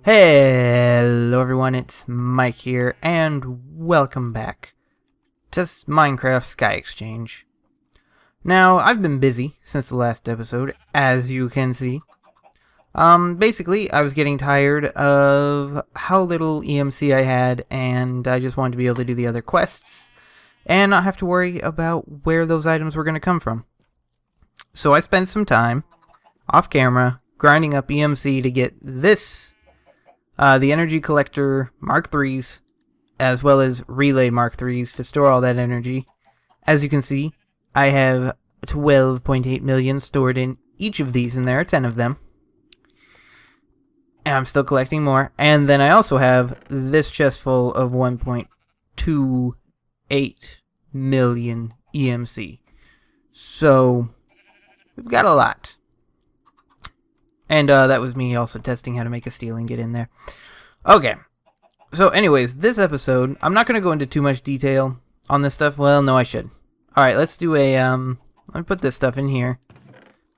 Hello everyone, it's Mike here, and welcome back to Minecraft Sky Exchange. Now, I've been busy since the last episode, as you can see. Basically, I was getting tired of how little EMC I had, and I just wanted to be able to do the other quests, and not have to worry about where those items were going to come from. So I spent some time, off camera, grinding up EMC to get this the Energy Collector Mark IIIs, as well as Relay Mark IIIs to store all that energy. As you can see, I have 12.8 million stored in each of these, and there are 10 of them. And I'm still collecting more. And then I also have this chest full of 1.28 million EMC. So, we've got a lot. And that was me also testing how to make a steel and get in there. Okay. So anyways, this episode, I'm not going to go into too much detail on this stuff. Well, no, I should. Alright, let's do a, let me put this stuff in here.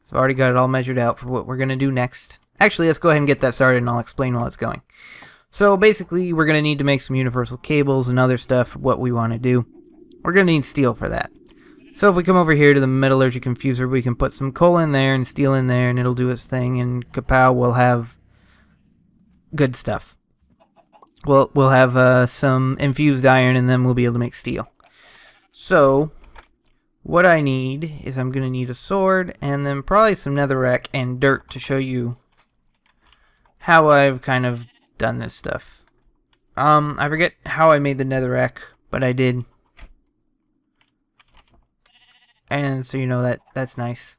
So I've already got it all measured out for what we're going to do next. Actually, let's go ahead and get that started and I'll explain while it's going. So basically, we're going to need to make some universal cables and other stuff for what we want to do. We're going to need steel for that. So if we come over here to the metallurgy confuser, we can put some coal in there and steel in there, and it'll do its thing, and kapow, we'll have good stuff. We'll have some infused iron, and then we'll be able to make steel. So what I need is I'm going to need a sword, and then probably some netherrack and dirt to show you how I've kind of done this stuff. I forget how I made the netherrack, but I did. And so you know that's nice.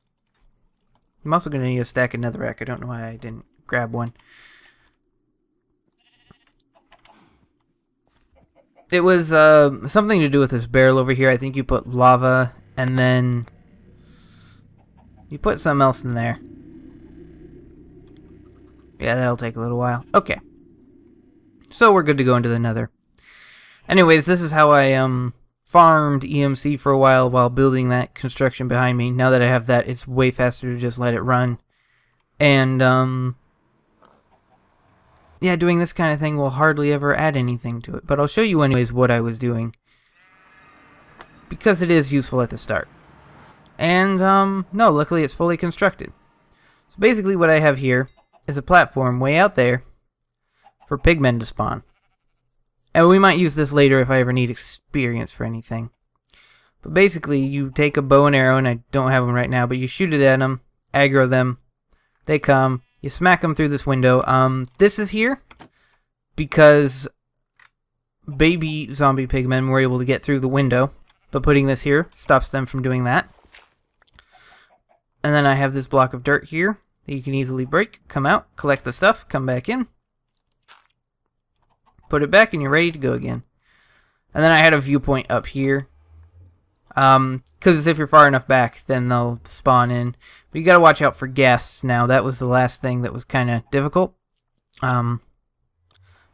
I'm also going to need a stack of netherrack. I don't know why I didn't grab one. It was something to do with this barrel over here. I think you put lava and then you put something else in there. Yeah, that'll take a little while. Okay. So we're good to go into the nether. Anyways, this is how I farmed EMC for a while building that construction behind me. Now that I have that, it's way faster to just let it run. And, yeah, doing this kind of thing will hardly ever add anything to it. But I'll show you anyways what I was doing, because it is useful at the start. And, no, luckily it's fully constructed. So basically what I have here is a platform way out there for Pigmen to spawn. And we might use this later if I ever need experience for anything. But basically, you take a bow and arrow, and I don't have them right now, but you shoot it at them, aggro them, they come, you smack them through this window. This is here because baby zombie pigmen were able to get through the window, but putting this here stops them from doing that. And then I have this block of dirt here that you can easily break, come out, collect the stuff, come back in. Put it back and you're ready to go again. And then I had a viewpoint up here. Because if you're far enough back, then they'll spawn in. But you gotta watch out for guests now. That was the last thing that was kind of difficult. And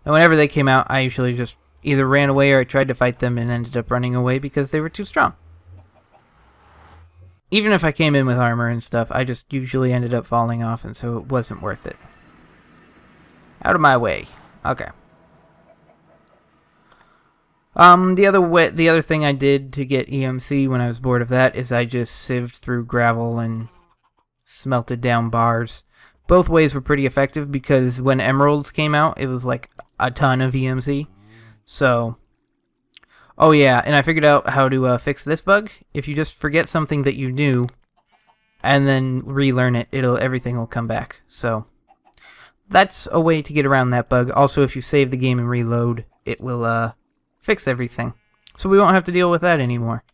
whenever they came out, I usually just either ran away or I tried to fight them and ended up running away because they were too strong. Even if I came in with armor and stuff, I just usually ended up falling off, and so it wasn't worth it. Out of my way. Okay. The other thing I did to get EMC when I was bored of that is I just sieved through gravel and smelted down bars. Both ways were pretty effective because when emeralds came out, it was like a ton of EMC. So, oh yeah, and I figured out how to fix this bug. If you just forget something that you knew and then relearn it, everything will come back. So, that's a way to get around that bug. Also, if you save the game and reload, it will fix everything. So we won't have to deal with that anymore.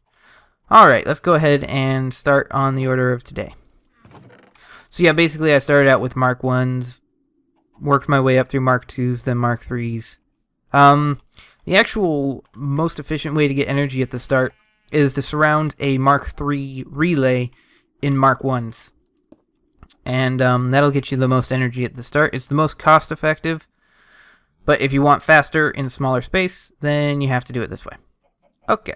Alright, let's go ahead and start on the order of today. So yeah, basically I started out with Mark 1s, worked my way up through Mark 2s, then Mark 3s. The actual most efficient way to get energy at the start is to surround a Mark 3 relay in Mark 1s. And that'll get you the most energy at the start. It's the most cost effective. But if you want faster in smaller space, then you have to do it this way. Okay.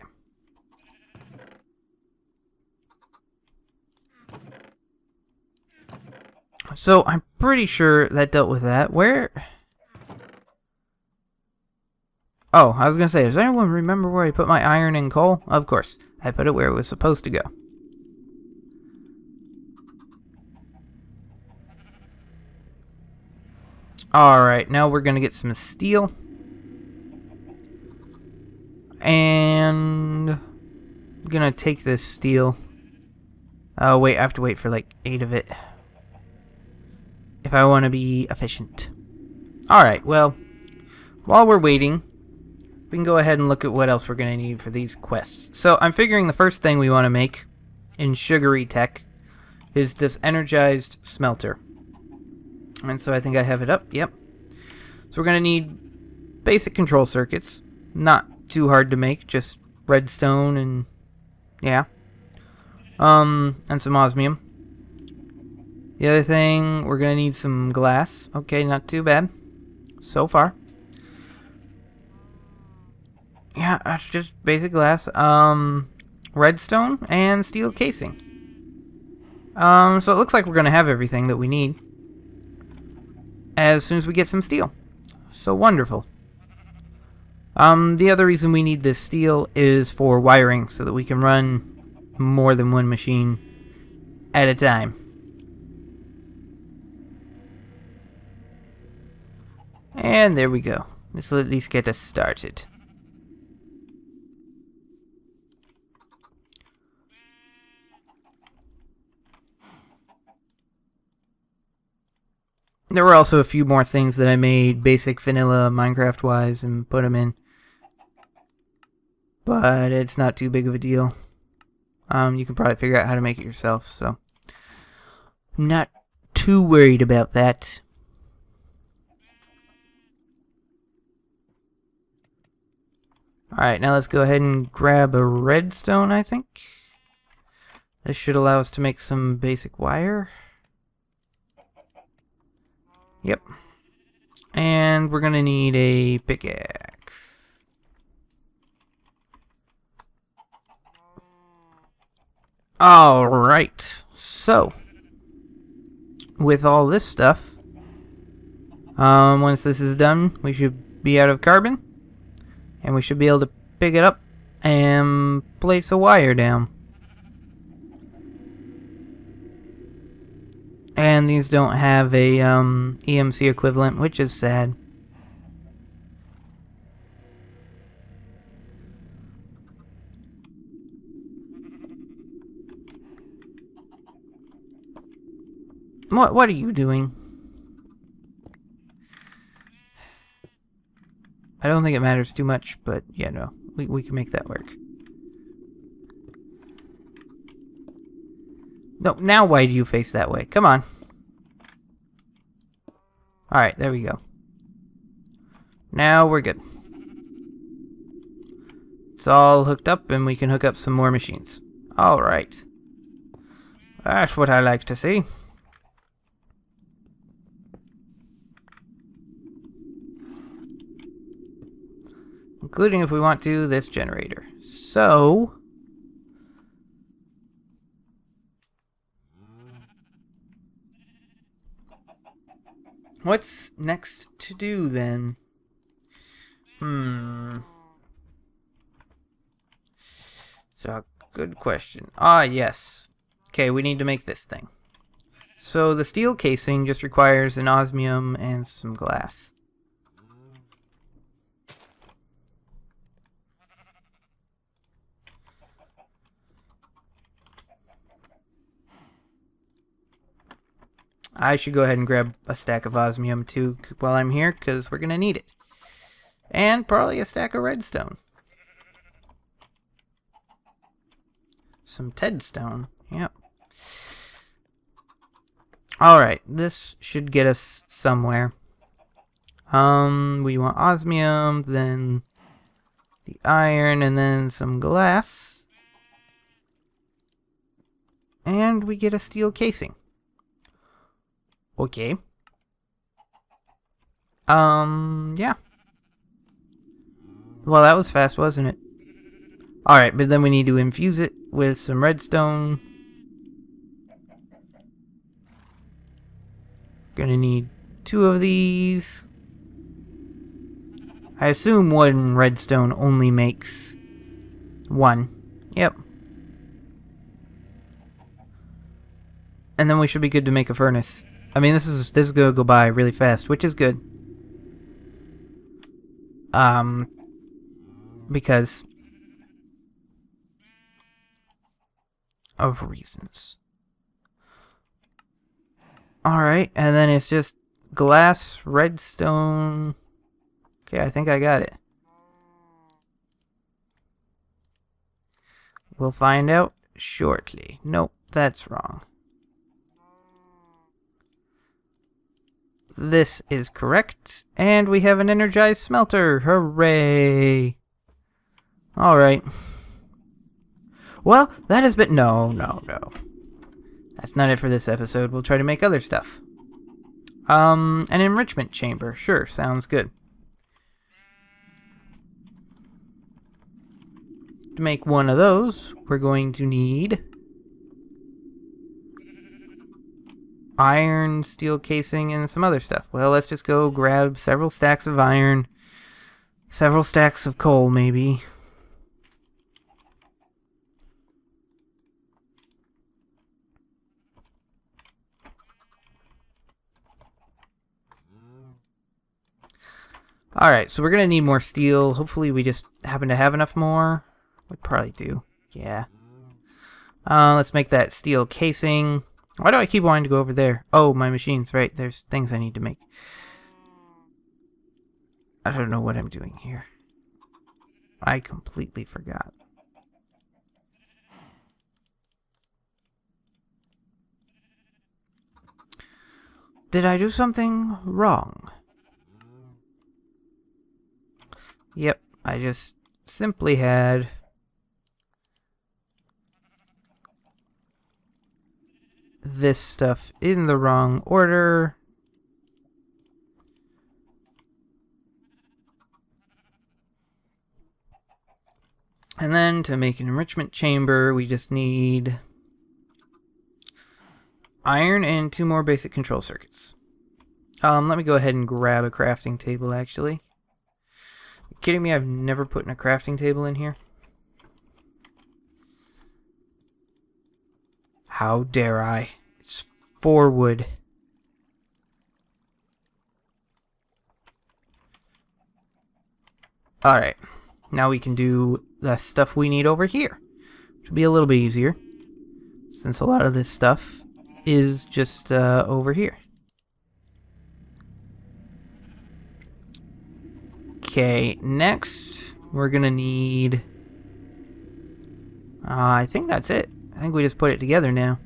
So I'm pretty sure that dealt with that. Where Oh, I was gonna say, does anyone remember where I put my iron and coal? Of course. I put it where it was supposed to go. Alright, now we're gonna get some steel. And I'm gonna take this steel. Oh wait, I have to wait for like 8 of it if I want to be efficient. Alright, well, while we're waiting, we can go ahead and look at what else we're gonna need for these quests. So I'm figuring the first thing we want to make in sugary tech is this energized smelter. And so I think I have it up. Yep. So we're gonna need basic control circuits. Not too hard to make, just redstone and yeah. And some osmium. The other thing, we're gonna need some glass. Okay, not too bad so far. Yeah, that's just basic glass. Redstone and steel casing. So it looks like we're gonna have everything that we need as soon as we get some steel. So wonderful. The other reason we need this steel is for wiring, so that we can run more than one machine at a time. And there we go. This will at least get us started. There were also a few more things that I made basic vanilla Minecraft wise and put them in. But it's not too big of a deal. You can probably figure out how to make it yourself, so I'm not too worried about that. Alright, now let's go ahead and grab a redstone, I think. This should allow us to make some basic wire. Yep. And we're gonna need a pickaxe. Alright, so with all this stuff, once this is done, we should be out of carbon, and we should be able to pick it up and place a wire down. And these don't have a EMC equivalent, which is sad. What are you doing? I don't think it matters too much, but yeah, no. We can make that work. No, now why do you face that way? Come on. Alright, there we go. Now we're good. It's all hooked up and we can hook up some more machines. Alright. That's what I like to see. Including, if we want to, this generator. So what's next to do then? So, good question. Ah, yes. Okay, we need to make this thing. So the steel casing just requires an osmium and some glass. I should go ahead and grab a stack of osmium too while I'm here, because we're going to need it. And probably a stack of redstone. Some tedstone. Yep. Alright, this should get us somewhere. We want osmium, then the iron, and then some glass. And we get a steel casing. Okay. Yeah. Well, that was fast, wasn't it? Alright, but then we need to infuse it with some redstone. Gonna need 2 of these. I assume one redstone only makes one. Yep. And then we should be good to make a furnace. I mean, this is gonna go by really fast, which is good. Because of reasons. Alright, and then it's just glass, redstone. Okay, I think I got it. We'll find out shortly. Nope, that's wrong. This is correct, and we have an energized smelter. Hooray! Alright. Well, that has been... No. That's not it for this episode. We'll try to make other stuff. An enrichment chamber. Sure, sounds good. To make one of those, we're going to need iron, steel casing, and some other stuff. Well, let's just go grab several stacks of iron, several stacks of coal, maybe. Alright, so we're going to need more steel. Hopefully we just happen to have enough more. We probably do. Yeah. Let's make that steel casing. Why do I keep wanting to go over there? Oh, my machine's right. There's things I need to make. I don't know what I'm doing here. I completely forgot. Did I do something wrong? Yep, I just simply had this stuff in the wrong order. And then to make an enrichment chamber, we just need iron and 2 more basic control circuits. Let me go ahead and grab a crafting table, actually. You kidding me? I've never put in a crafting table in here. How dare I? It's 4 wood. Alright. Now we can do the stuff we need over here. Which will be a little bit easier, since a lot of this stuff is just over here. Okay, next we're gonna need... I think that's it. I think we just put it together now.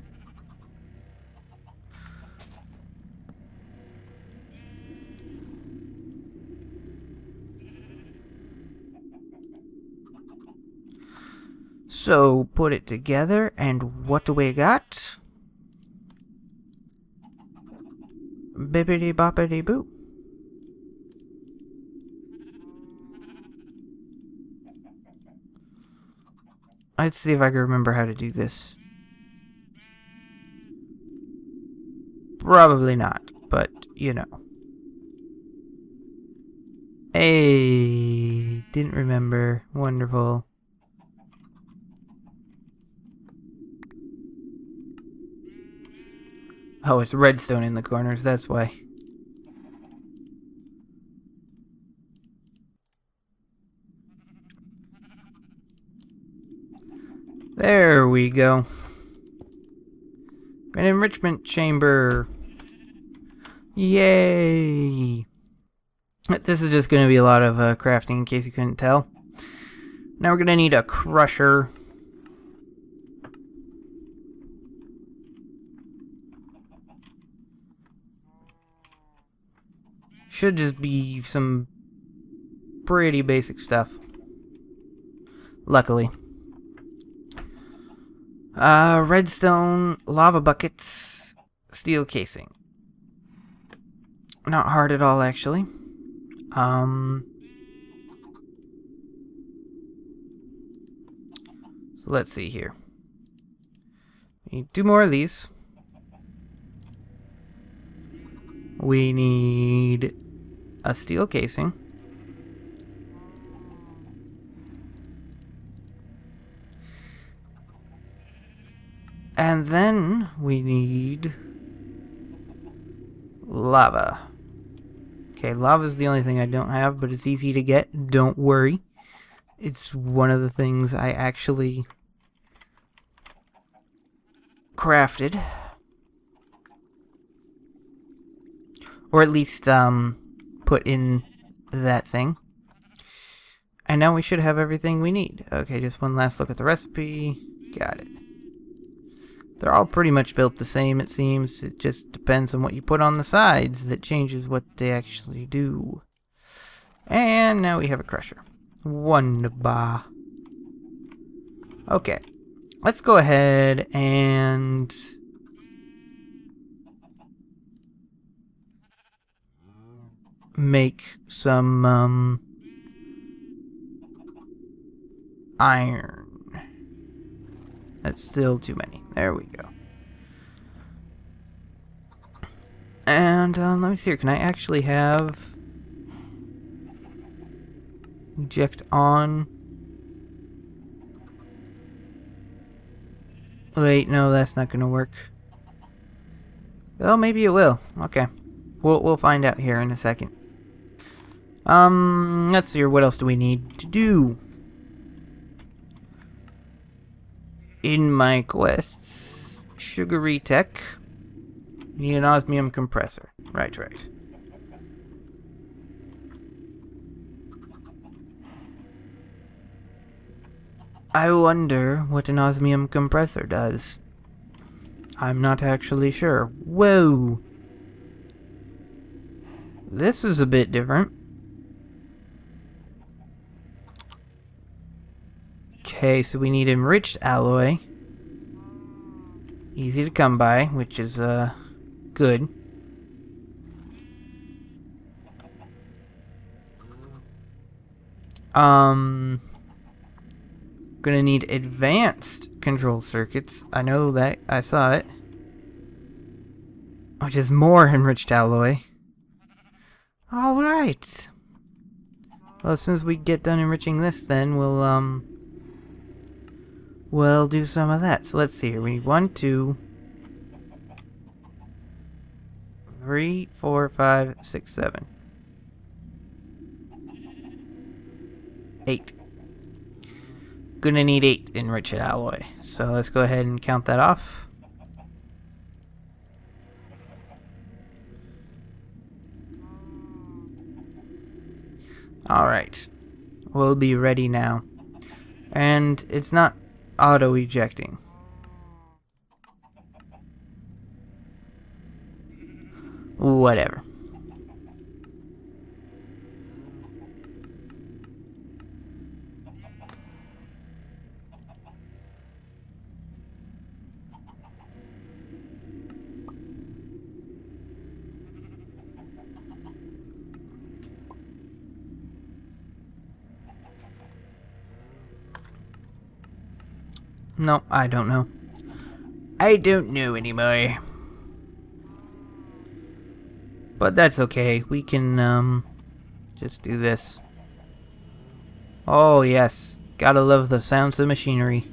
So, put it together, and what do we got? Bippity boppity boo. Let's see if I can remember how to do this. Probably not, but you know. Hey, didn't remember. Wonderful. Oh, it's redstone in the corners, that's why. There we go. An enrichment chamber. Yay! This is just going to be a lot of crafting in case you couldn't tell. Now we're going to need a crusher. Should just be some pretty basic stuff. Luckily. Redstone, lava buckets, steel casing. Not hard at all, actually. So let's see here. We need 2 more of these. We need a steel casing. And then we need lava. Okay, lava's the only thing I don't have, but it's easy to get. Don't worry. It's one of the things I actually crafted. Or at least, put in that thing. And now we should have everything we need. Okay, just one last look at the recipe. Got it. They're all pretty much built the same, it seems. It just depends on what you put on the sides that changes what they actually do. And now we have a crusher. Wonderbar. Okay. Let's go ahead and make some, iron. That's still too many. There we go. And let me see here. Can I actually have eject on? Wait, no, that's not gonna work. Well, maybe it will. Okay, we'll find out here in a second. Let's see here. What else do we need to do? In my quests, sugary tech. Need an osmium compressor. Right. I wonder what an osmium compressor does. I'm not actually sure. Whoa! This is a bit different. Okay, so we need enriched alloy. Easy to come by, which is, good. Gonna need advanced control circuits. I know that. I saw it. Which is more enriched alloy. Alright. Well, as soon as we get done enriching this, then we'll do some of that. So let's see here. We need 1, 2, 3, 4, 5, 6, 7, 8. Gonna need 8 enriched alloy. So let's go ahead and count that off. Alright. We'll be ready now. And it's not auto-ejecting. Whatever. No, I don't know. I don't know anymore. But that's okay. We can, just do this. Oh, yes. Gotta love the sounds of machinery.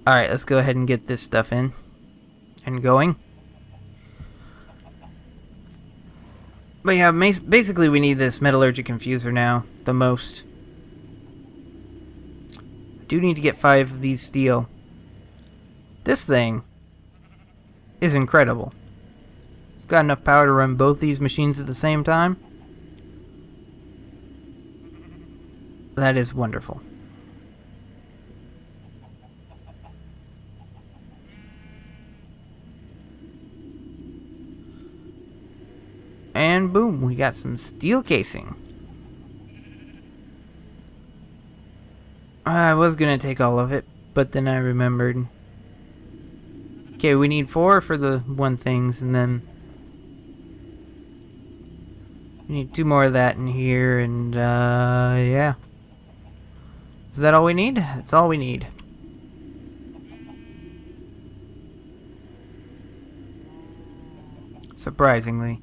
Alright, let's go ahead and get this stuff in. And going. But yeah, basically we need this metallurgic infuser now. The most. Do need to get 5 of these steel. This thing is incredible. It's got enough power to run both these machines at the same time. That is wonderful. And boom, we got some steel casing. I was gonna take all of it, but then I remembered. Okay, we need 4 for the one things, and then we need 2 more of that in here, and yeah. Is that all we need? That's all we need. Surprisingly.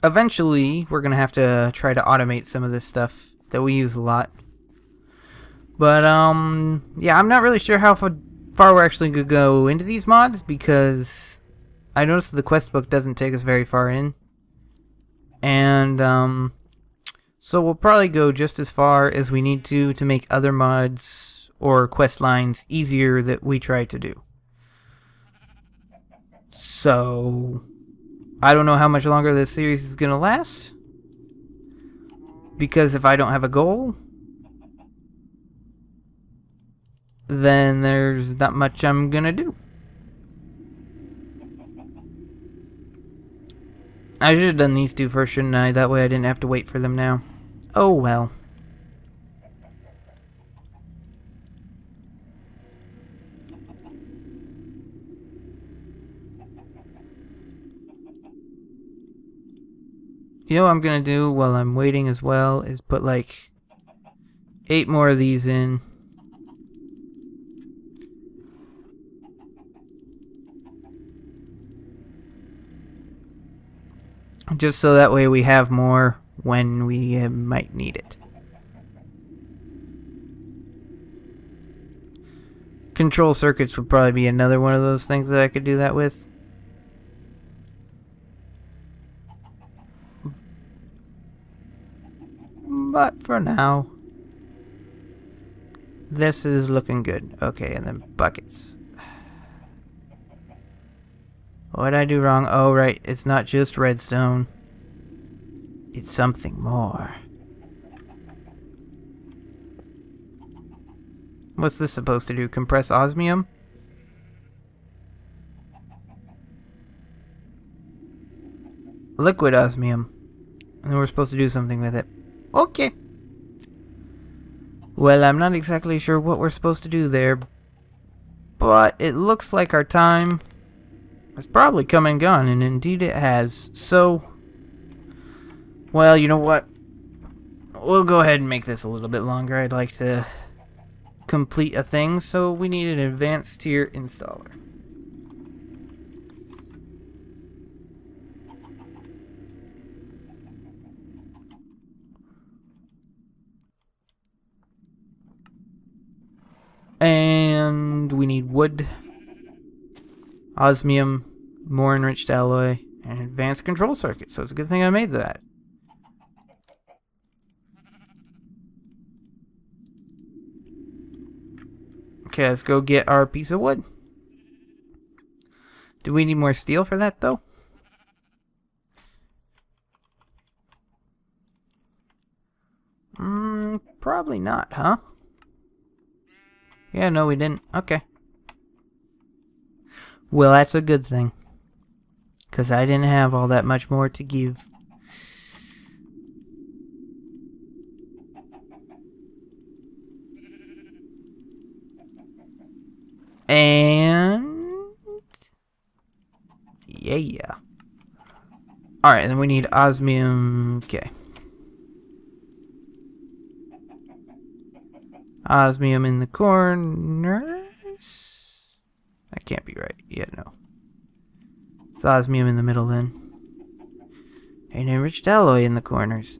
eventually we're going to have to try to automate some of this stuff that we use a lot. But, yeah, I'm not really sure how far we're actually going to go into these mods, because I noticed the quest book doesn't take us very far in. And, so we'll probably go just as far as we need to make other mods or quest lines easier that we try to do. So, I don't know how much longer this series is going to last, because if I don't have a goal, then there's not much I'm going to do. I should have done these two first, shouldn't I? That way I didn't have to wait for them now. Oh well. You know what I'm gonna do while I'm waiting as well is put like 8 more of these in. Just so that way we have more when we might need it. Control circuits would probably be another one of those things that I could do that with. But for now, this is looking good. Okay, and then buckets. What did I do wrong? Oh, right. It's not just redstone. It's something more. What's this supposed to do? Compress osmium? Liquid osmium. And then we're supposed to do something with it. Okay. Well, I'm not exactly sure what we're supposed to do there, but it looks like our time has probably come and gone, and indeed it has. So, well, you know what? We'll go ahead and make this a little bit longer. I'd like to complete a thing, so we need an advanced tier installer. And we need wood, osmium, more enriched alloy, and advanced control circuit. So it's a good thing I made that. Okay, let's go get our piece of wood. Do we need more steel for that, though? Probably not, huh? Yeah, no, we didn't. Okay. Well, that's a good thing, 'cause I didn't have all that much more to give. And yeah. Alright, then we need osmium. Okay. Osmium in the corners. That can't be right. Yeah, no. It's osmium in the middle then. And enriched alloy in the corners.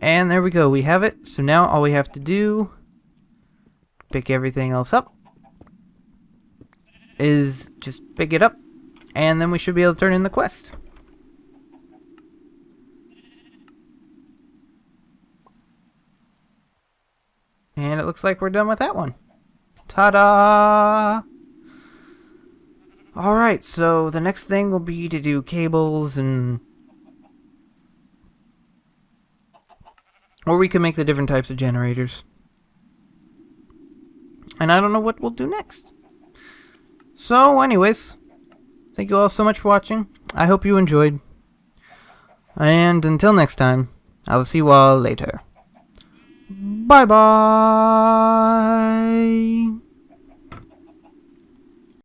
And there we go. We have it. So now all we have to do, pick everything else up, is just pick it up. And then we should be able to turn in the quest. And it looks like we're done with that one. Ta-da! Alright, so the next thing will be to do cables and... or we can make the different types of generators. And I don't know what we'll do next. So, anyways, thank you all so much for watching. I hope you enjoyed. And until next time, I will see you all later. Bye-bye!